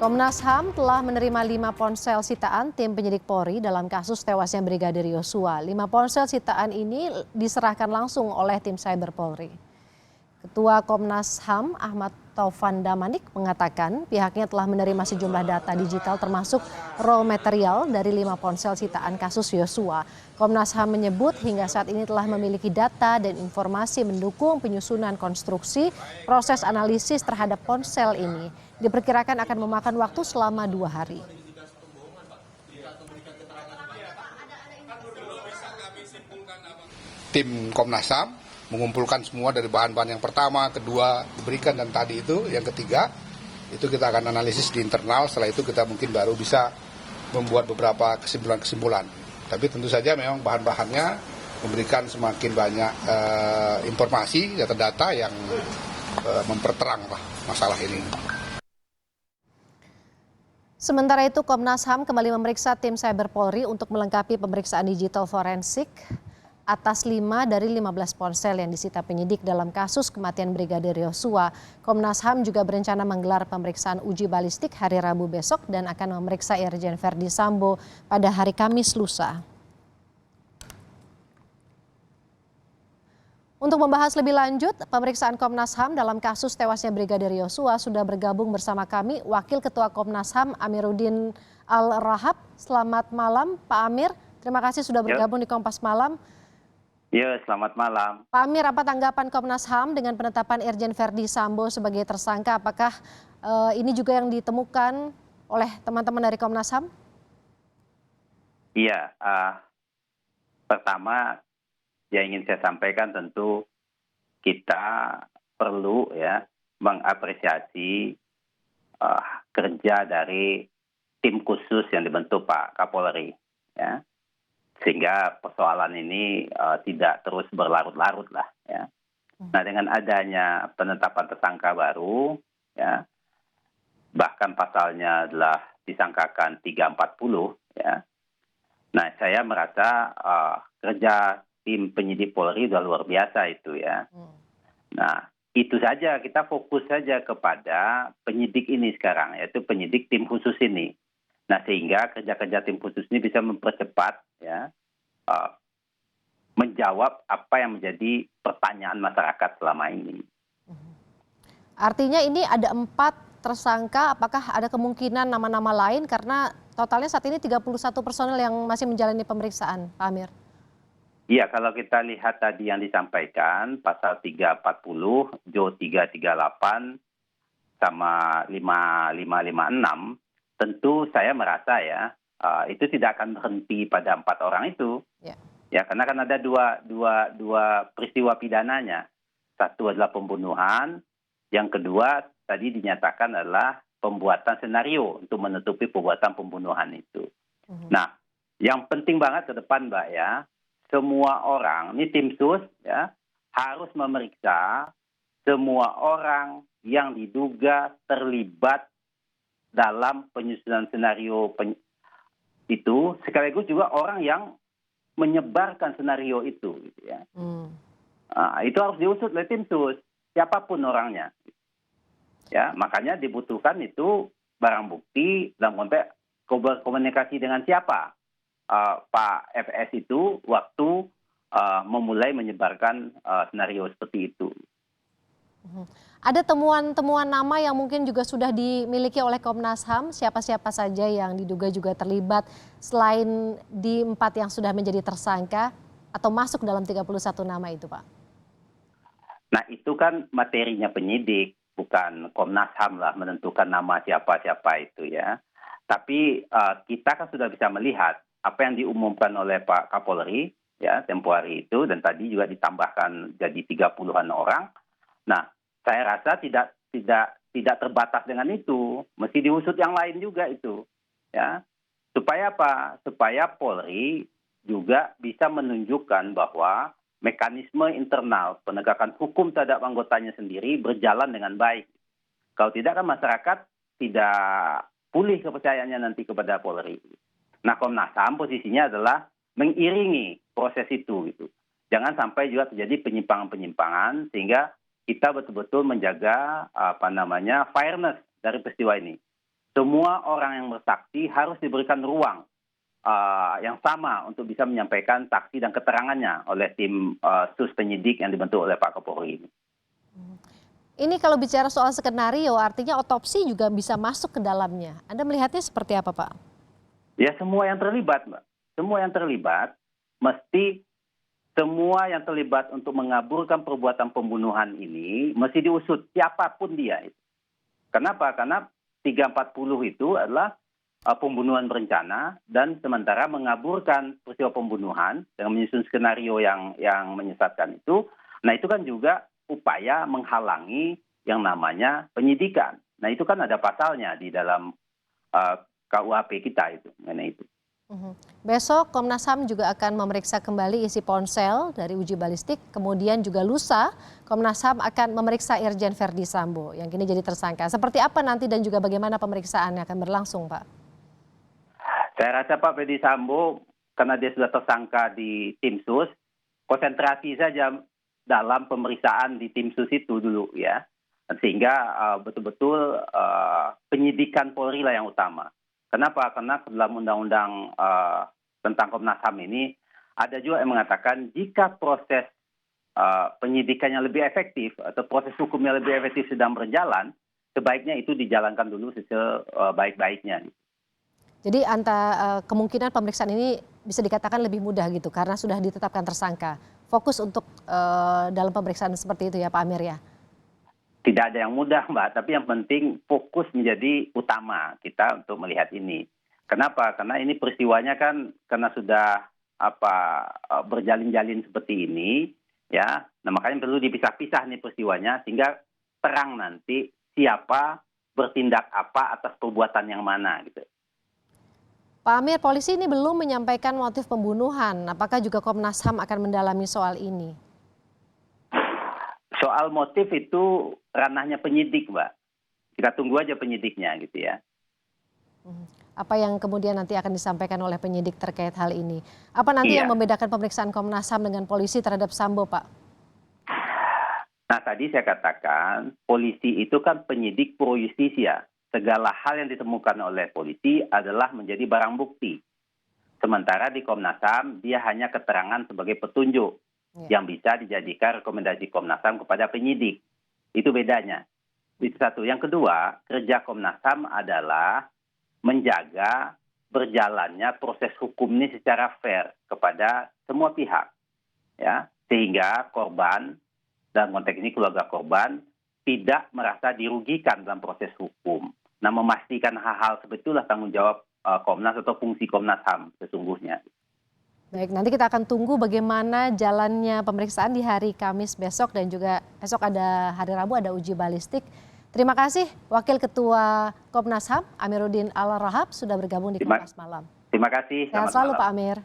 Komnas HAM telah menerima 5 ponsel sitaan tim penyidik Polri dalam kasus tewasnya Brigadir Yosua. 5 ponsel sitaan ini diserahkan langsung oleh tim Cyber Polri. Ketua Komnas HAM Ahmad Taufan Damanik mengatakan pihaknya telah menerima sejumlah data digital termasuk raw material dari 5 ponsel sitaan kasus Yosua. Komnas HAM menyebut hingga saat ini telah memiliki data dan informasi mendukung penyusunan konstruksi proses analisis terhadap ponsel ini. Diperkirakan akan memakan waktu selama 2 hari. Tim Komnas HAM mengumpulkan semua dari bahan-bahan yang pertama, kedua diberikan, dan tadi itu yang ketiga itu kita akan analisis di internal. Setelah itu kita mungkin baru bisa membuat beberapa kesimpulan-kesimpulan. Tapi tentu saja memang bahan-bahannya memberikan semakin banyak informasi, data-data yang memperterang masalah ini. Sementara itu Komnas HAM kembali memeriksa tim Cyber Polri untuk melengkapi pemeriksaan digital forensik atas 5 dari 15 ponsel yang disita penyidik dalam kasus kematian Brigadir Yosua. Komnas HAM juga berencana menggelar pemeriksaan uji balistik hari Rabu besok dan akan memeriksa Irjen Verdi Sambo pada hari Kamis lusa. Untuk membahas lebih lanjut pemeriksaan Komnas HAM dalam kasus tewasnya Brigadir Yosua sudah bergabung bersama kami Wakil Ketua Komnas HAM Amiruddin Al-Rahab. Selamat malam Pak Amir, terima kasih sudah bergabung di Kompas Malam. Ya, selamat malam. Pak Amir, apa tanggapan Komnas HAM dengan penetapan Irjen Verdi Sambo sebagai tersangka? Apakah ini juga yang ditemukan oleh teman-teman dari Komnas HAM? Iya, pertama yang ingin saya sampaikan tentu kita perlu ya mengapresiasi kerja dari tim khusus yang dibentuk Pak Kapolri, ya, sehingga persoalan ini tidak terus berlarut-larut lah, ya. Nah, dengan adanya penetapan tersangka baru, ya, bahkan pasalnya adalah disangkakan 340, ya. Nah, saya merasa kerja tim penyidik Polri sudah luar biasa itu, ya. Nah, itu saja, kita fokus saja kepada penyidik ini sekarang, yaitu penyidik tim khusus ini. Nah, sehingga kerja-kerja tim khusus ini bisa mempercepat, ya, menjawab apa yang menjadi pertanyaan masyarakat selama ini. Artinya ini ada 4 tersangka, apakah ada kemungkinan nama-nama lain karena totalnya saat ini 31 personel yang masih menjalani pemeriksaan, Pak Amir? Iya, kalau kita lihat tadi yang disampaikan, pasal 340, Jo 338, sama 5556, tentu saya merasa ya, itu tidak akan berhenti pada 4 orang itu. Ya, karena kan ada dua peristiwa pidananya. Satu adalah pembunuhan, yang kedua tadi dinyatakan adalah pembuatan senario untuk menutupi perbuatan pembunuhan itu. Nah, yang penting banget ke depan, Mbak, ya, semua orang, ini tim sus, ya, harus memeriksa semua orang yang diduga terlibat dalam penyusunan senario itu, sekaligus juga orang yang menyebarkan senario itu, gitu ya. Itu harus diusut oleh tim sus, siapapun orangnya. Ya, makanya dibutuhkan itu barang bukti dalam konteks komunikasi dengan siapa Pak FS itu waktu memulai menyebarkan senario seperti itu. Ada temuan-temuan nama yang mungkin juga sudah dimiliki oleh Komnas HAM, siapa-siapa saja yang diduga juga terlibat selain di 4 yang sudah menjadi tersangka atau masuk dalam 31 nama itu, Pak? Nah, itu kan materinya penyidik, bukan Komnas HAM lah menentukan nama siapa-siapa itu, ya. Tapi kita kan sudah bisa melihat apa yang diumumkan oleh Pak Kapolri, ya, tempo hari itu, dan tadi juga ditambahkan jadi 30-an orang. Nah, saya rasa tidak terbatas dengan itu, mesti diusut yang lain juga itu, ya. Supaya apa? Supaya Polri juga bisa menunjukkan bahwa mekanisme internal penegakan hukum terhadap anggotanya sendiri berjalan dengan baik. Kalau tidak kan masyarakat tidak pulih kepercayaannya nanti kepada Polri. Nah, Komnas HAM posisinya adalah mengiringi proses itu, gitu. Jangan sampai juga terjadi penyimpangan-penyimpangan sehingga kita betul-betul menjaga fairness dari peristiwa ini. semua orang yang bersaksi harus diberikan ruang yang sama untuk bisa menyampaikan saksi dan keterangannya oleh tim sus penyidik yang dibentuk oleh Pak Kapolri ini. Ini kalau bicara soal skenario, artinya otopsi juga bisa masuk ke dalamnya. Anda melihatnya seperti apa, Pak? Ya semua yang terlibat, Mbak. Semua yang terlibat, mesti semua yang terlibat untuk mengaburkan perbuatan pembunuhan ini mesti diusut siapapun dia. Kenapa? Karena 340 itu adalah pembunuhan berencana dan sementara mengaburkan peristiwa pembunuhan dengan menyusun skenario yang menyesatkan itu. Nah itu kan juga upaya menghalangi yang namanya penyidikan. Nah itu kan ada pasalnya di dalam KUHP kita itu mengenai itu. Besok Komnas HAM juga akan memeriksa kembali isi ponsel dari uji balistik. Kemudian juga lusa Komnas HAM akan memeriksa Irjen Verdi Sambo yang kini jadi tersangka. Seperti apa nanti dan juga bagaimana pemeriksaan yang akan berlangsung, Pak? Saya rasa Pak Verdi Sambo karena dia sudah tersangka di tim sus, konsentrasi saja dalam pemeriksaan di tim sus itu dulu ya. Sehingga betul-betul penyidikan Polri lah yang utama. Kenapa? Karena dalam undang-undang tentang Komnas HAM ini ada juga yang mengatakan jika proses penyidikannya lebih efektif atau proses hukumnya lebih efektif sedang berjalan, sebaiknya itu dijalankan dulu sebaik-baiknya. Jadi kemungkinan pemeriksaan ini bisa dikatakan lebih mudah gitu karena sudah ditetapkan tersangka. Fokus untuk dalam pemeriksaan seperti itu ya Pak Amir ya? Tidak ada yang mudah Mbak, tapi yang penting fokus menjadi utama kita untuk melihat ini. Kenapa? Karena ini peristiwanya kan karena sudah berjalin-jalin seperti ini, ya. Nah makanya perlu dipisah-pisah nih peristiwanya sehingga terang nanti siapa bertindak apa atas perbuatan yang mana gitu. Pak Amir, polisi ini belum menyampaikan motif pembunuhan. Apakah juga Komnas HAM akan mendalami soal ini? Soal motif itu ranahnya penyidik, Mbak. Kita tunggu aja penyidiknya gitu ya. Apa yang kemudian nanti akan disampaikan oleh penyidik terkait hal ini? Apa nanti yang membedakan pemeriksaan Komnas HAM dengan polisi terhadap Sambo, Pak? Nah, tadi saya katakan polisi itu kan penyidik pro justisia. Segala hal yang ditemukan oleh polisi adalah menjadi barang bukti. Sementara di Komnas HAM dia hanya keterangan sebagai petunjuk yang bisa dijadikan rekomendasi Komnas HAM kepada penyidik. Itu bedanya. Itu satu. Yang kedua, kerja Komnas HAM adalah menjaga berjalannya proses hukum ini secara fair kepada semua pihak. Ya, sehingga korban, dalam konteks ini keluarga korban, tidak merasa dirugikan dalam proses hukum. Nah, memastikan hal-hal sebetulnya tanggung jawab Komnas atau fungsi Komnas HAM sesungguhnya. Baik, nanti kita akan tunggu bagaimana jalannya pemeriksaan di hari Kamis besok dan juga esok ada hari Rabu ada uji balistik. Terima kasih Wakil Ketua Komnas HAM Amiruddin Al-Rahab sudah bergabung di Kompas Malam. Terima kasih. Sehat selalu Pak Amir.